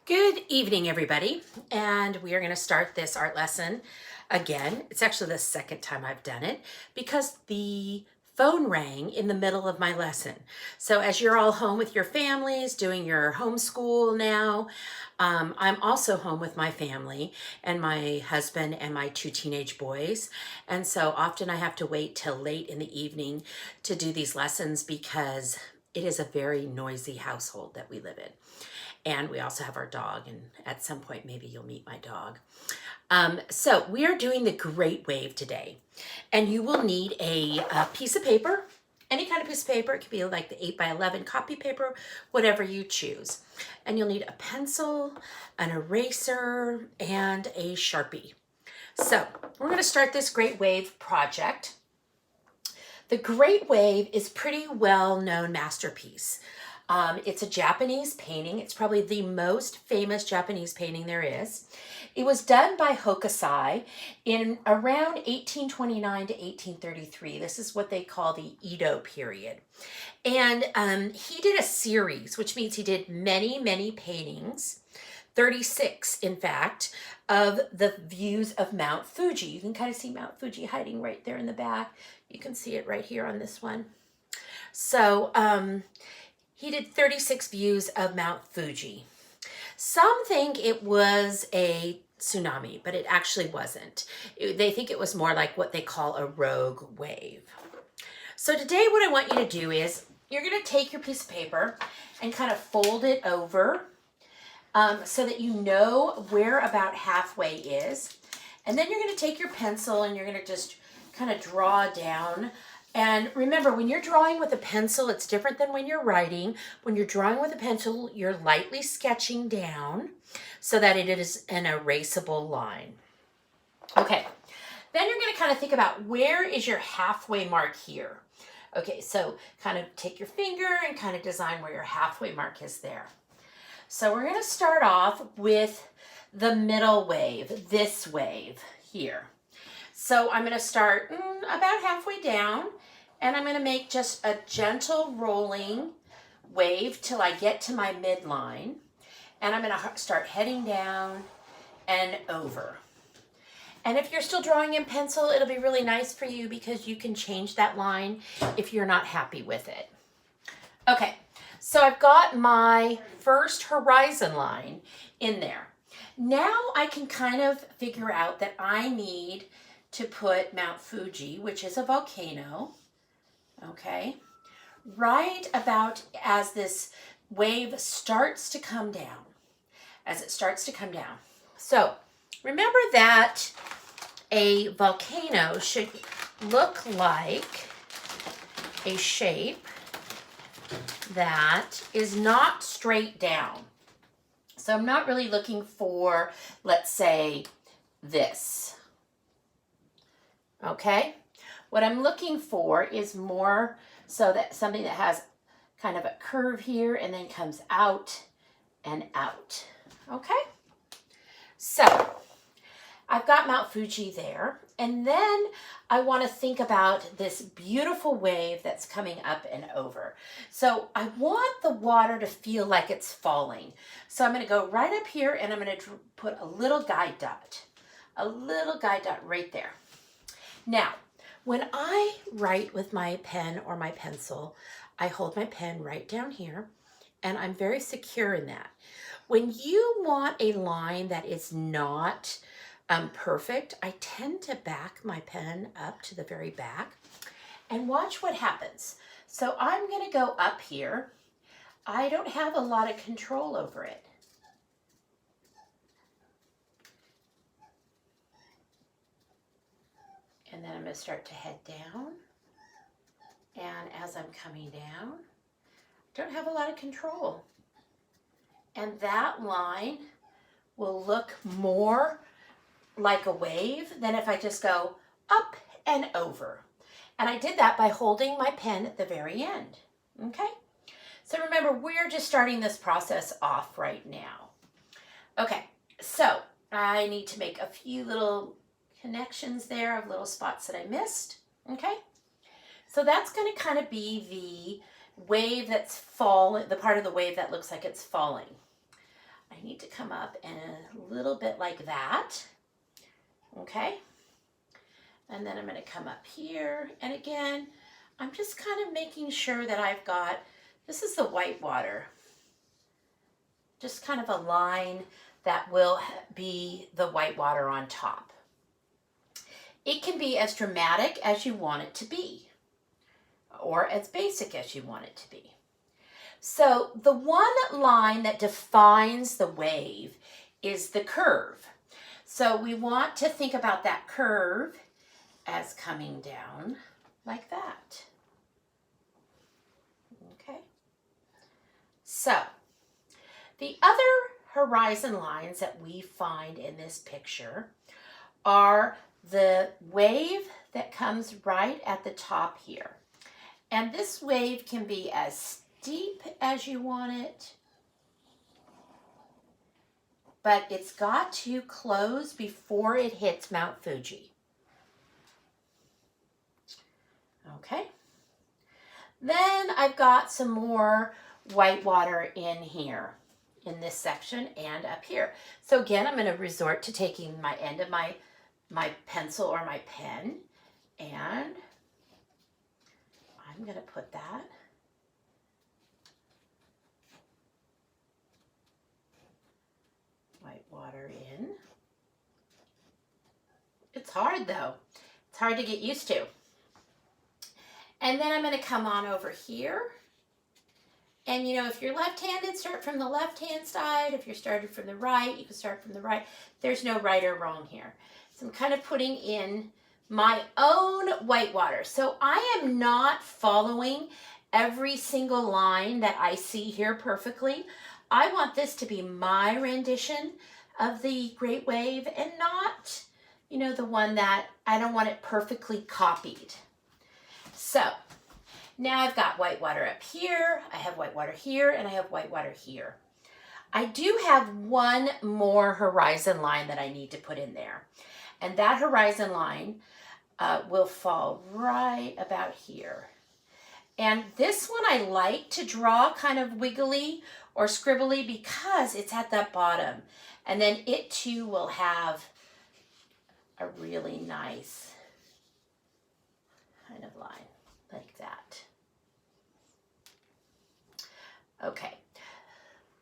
Good evening, everybody, and we are going to start this art lesson again. It's actually the second time I've done it because the phone rang in the middle of my lesson. So as you're all home with your families, doing your homeschool now, I'm also home with my family and my husband and my two teenage boys. And so often I have to wait till late in the evening to do these lessons because it is a very noisy household that we live in. And we also have our dog, and at some point, maybe you'll meet my dog. So we are doing the Great Wave today, and you will need a piece of paper, any kind of piece of paper. It could be like the 8x11 copy paper, whatever you choose. And you'll need a pencil, an eraser, and a Sharpie. So we're going to start this Great Wave project. The Great Wave is a pretty well-known masterpiece. It's a Japanese painting. It's probably the most famous Japanese painting there is. It was done by Hokusai in around 1829 to 1833. This is what they call the Edo period. And he did a series, which means he did many, many paintings, 36 in fact, of the views of Mount Fuji. You can kind of see Mount Fuji hiding right there in the back. You can see it right here on this one. So, he did 36 views of Mount Fuji. Some think it was a tsunami, but it actually wasn't. They think it was more like what they call a rogue wave. So today what I want you to do is you're going to take your piece of paper and kind of fold it over so that you know where about halfway is. And then you're going to take your pencil and you're going to just kind of draw down. And remember, when you're drawing with a pencil, it's different than when you're writing. When you're drawing with a pencil, you're lightly sketching down so that it is an erasable line. Okay, then you're going to kind of think about where is your halfway mark here. Okay, so kind of take your finger and kind of design where your halfway mark is there. So we're going to start off with the middle wave, this wave here. So I'm going to start about halfway down, and I'm going to make just a gentle rolling wave till I get to my midline. And I'm going to start heading down and over. And if you're still drawing in pencil, it'll be really nice for you because you can change that line if you're not happy with it. Okay, so I've got my first horizon line in there. Now I can kind of figure out that I need to put Mount Fuji, which is a volcano, okay, right about as this wave starts to come down, as it starts to come down. So remember that a volcano should look like a shape that is not straight down. So I'm not really looking for, let's say, this. Okay, what I'm looking for is more so that something that has kind of a curve here and then comes out and out. Okay, so I've got Mount Fuji there, and then I want to think about this beautiful wave that's coming up and over. So I want the water to feel like it's falling. So I'm going to go right up here and I'm going to put a little guide dot right there. Now, when I write with my pen or my pencil, I hold my pen right down here, and I'm very secure in that. When you want a line that is not perfect, I tend to back my pen up to the very back, and watch what happens. So I'm going to go up here. I don't have a lot of control over it. And then I'm going to start to head down. And as I'm coming down, I don't have a lot of control. And that line will look more like a wave than if I just go up and over. And I did that by holding my pen at the very end. Okay? So remember, we're just starting this process off right now. Okay, so I need to make a few little connections there of little spots that I missed. Okay, so that's going to kind of be the wave that's falling, the part of the wave that looks like it's falling. I need to come up and a little bit like that, okay? And then I'm going to come up here, and again, I'm just kind of making sure that I've got, this is the white water, just kind of a line that will be the white water on top. It can be as dramatic as you want it to be, or as basic as you want it to be. So the one line that defines the wave is the curve. So we want to think about that curve as coming down like that. Okay. So the other horizon lines that we find in this picture are the wave that comes right at the top here. And this wave can be as steep as you want it, but it's got to close before it hits Mount Fuji. Okay. Then I've got some more white water in here, in this section and up here. So again, I'm going to resort to taking my end of my pencil or my pen, and I'm going to put that white water in. It's hard though. It's hard to get used to. And then I'm going to come on over here. And you know, if you're left-handed, start from the left-hand side. If you're started from the right, you can start from the right. There's no right or wrong here. So I'm kind of putting in my own white water. So I am not following every single line that I see here perfectly. I want this to be my rendition of the Great Wave and not, you know, the one that I don't want it perfectly copied. So now I've got white water up here, I have white water here, and I have white water here. I do have one more horizon line that I need to put in there. And that horizon line will fall right about here. And this one I like to draw kind of wiggly or scribbly because it's at the bottom. And then it too will have a really nice kind of line like that. Okay.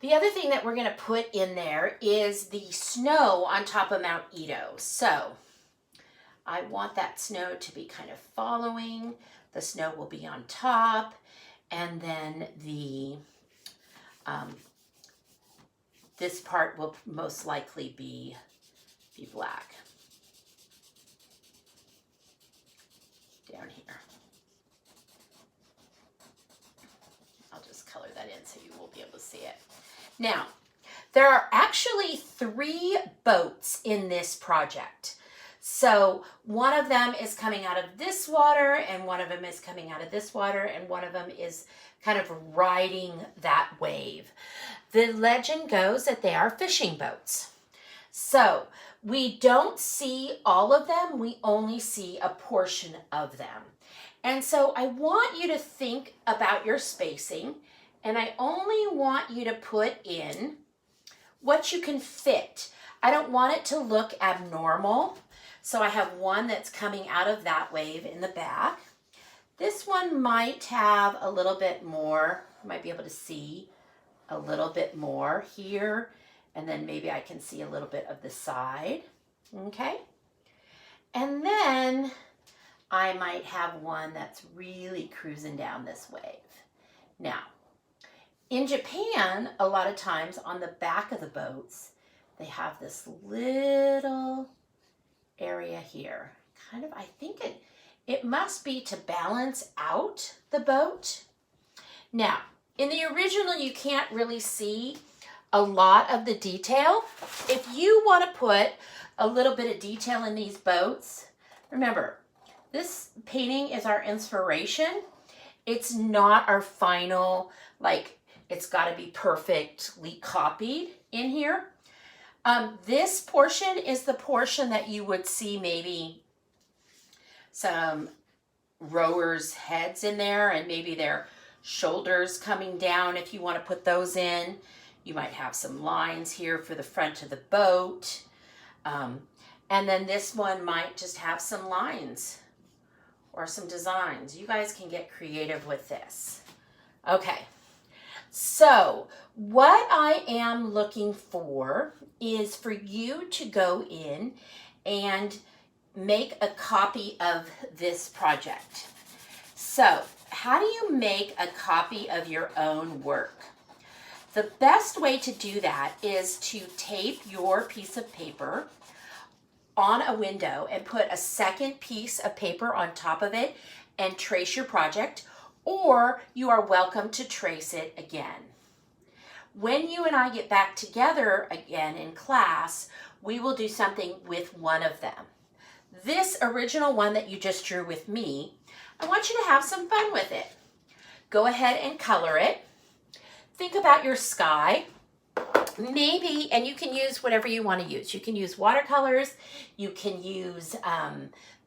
The other thing that we're going to put in there is the snow on top of Mount Ito. So I want that snow to be kind of following. The snow will be on top, and then the this part will most likely be black down here. I'll just color that in so you will be able to see it. Now, there are actually 3 boats in this project. So one of them is coming out of this water, and one of them is coming out of this water, and one of them is kind of riding that wave. The legend goes that they are fishing boats. So we don't see all of them, we only see a portion of them. And so I want you to think about your spacing, and I only want you to put in what you can fit. I don't want it to look abnormal. So I have one that's coming out of that wave in the back. This one might have a little bit more, I might be able to see a little bit more here, and then maybe I can see a little bit of the side, okay? And then I might have one that's really cruising down this wave. Now, in Japan, a lot of times on the back of the boats, they have this little area here. Kind of, I think it must be to balance out the boat. Now, in the original, you can't really see a lot of the detail. If you want to put a little bit of detail in these boats, remember, this painting is our inspiration. It's not our final, like, it's got to be perfectly copied in here. This portion is the portion that you would see maybe some rowers' heads in there, and maybe their shoulders coming down. If you want to put those in, You might have some lines here for the front of the boat. And then this one might just have some lines or some designs. You guys can get creative with this. Okay, so what I am looking for is for you to go in and make a copy of this project. So how do you make a copy of your own work? The best way to do that is to tape your piece of paper on a window and put a second piece of paper on top of it and trace your project, or you are welcome to trace it again. When you and I get back together again in class, we will do something with one of them. This original one that you just drew with me, I want you to have some fun with it. Go ahead and color it. Think about your sky. Maybe, and you can use whatever you want to use. You can use watercolors, you can use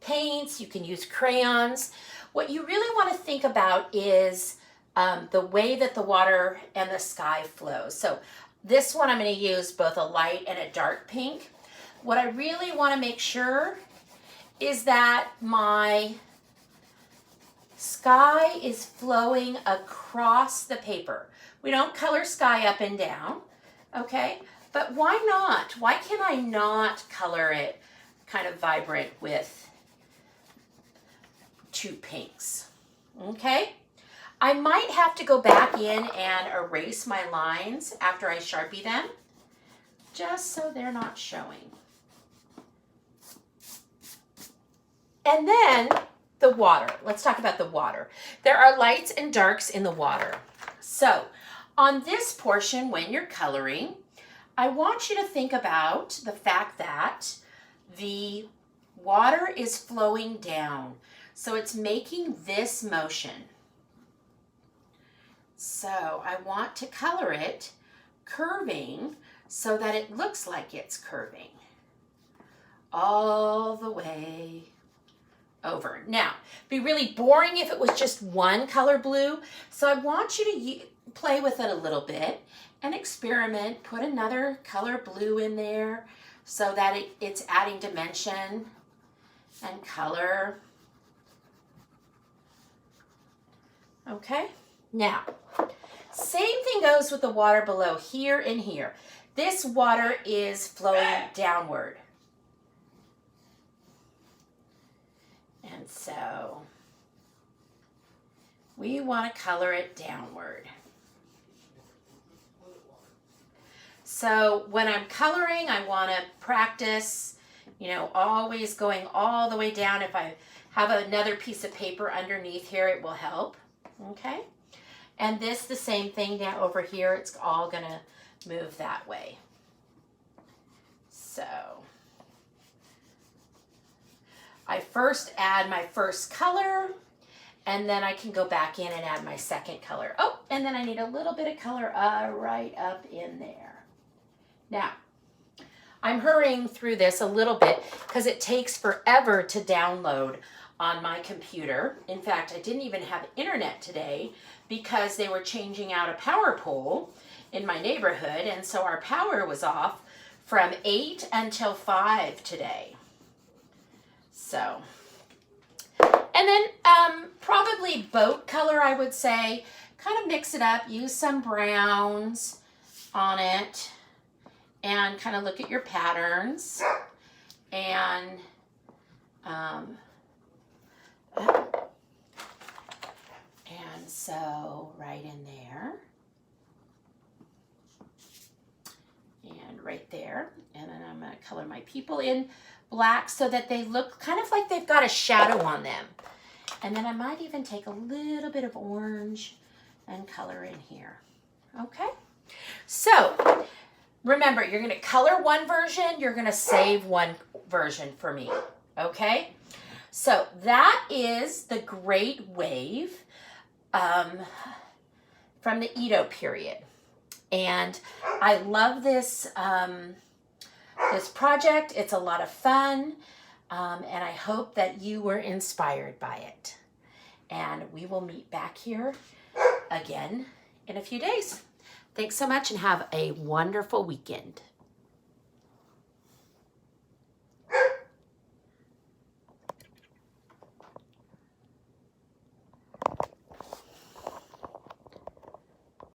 paints, you can use crayons. What you really want to think about is the way that the water and the sky flows. So this one I'm going to use both a light and a dark pink. What I really want to make sure is that my sky is flowing across the paper. We don't color sky up and down. Okay, but why not? Why can I not color it kind of vibrant with two pinks? Okay, I might have to go back in and erase my lines after I Sharpie them, just so they're not showing. And then the water. Let's talk about the water. There are lights and darks in the water. So on this portion, when you're coloring, I want you to think about the fact that the water is flowing down. So it's making this motion. So I want to color it curving so that it looks like it's curving all the way over. Now, it'd be really boring if it was just one color blue. So I want you to play with it a little bit and experiment. Put another color blue in there so that it's adding dimension and color. Okay, now same thing goes with the water below here and here. This water is flowing downward. And so we want to color it downward. So when I'm coloring, I want to practice, always going all the way down. If I have another piece of paper underneath here, it will help. Okay. And this, the same thing down over here. It's all going to move that way. So I first add my first color, and then I can go back in and add my second color. Oh, and then I need a little bit of color right up in there. Now, I'm hurrying through this a little bit because it takes forever to download on my computer. In fact, I didn't even have internet today because they were changing out a power pole in my neighborhood, and so our power was off from 8 until 5 today. So, and then probably boat color, I would say. Kind of mix it up, use some browns on it, and kind of look at your patterns. And so right in there. And right there. And then I'm going to color my people in black so that they look kind of like they've got a shadow on them. And then I might even take a little bit of orange and color in here. Okay? So, remember, you're going to color one version, you're going to save one version for me. Okay? So, that is the Great Wave from the Edo period. And I love this this project. It's a lot of fun, and I hope that you were inspired by it. And we will meet back here again in a few days. Thanks so much and have a wonderful weekend.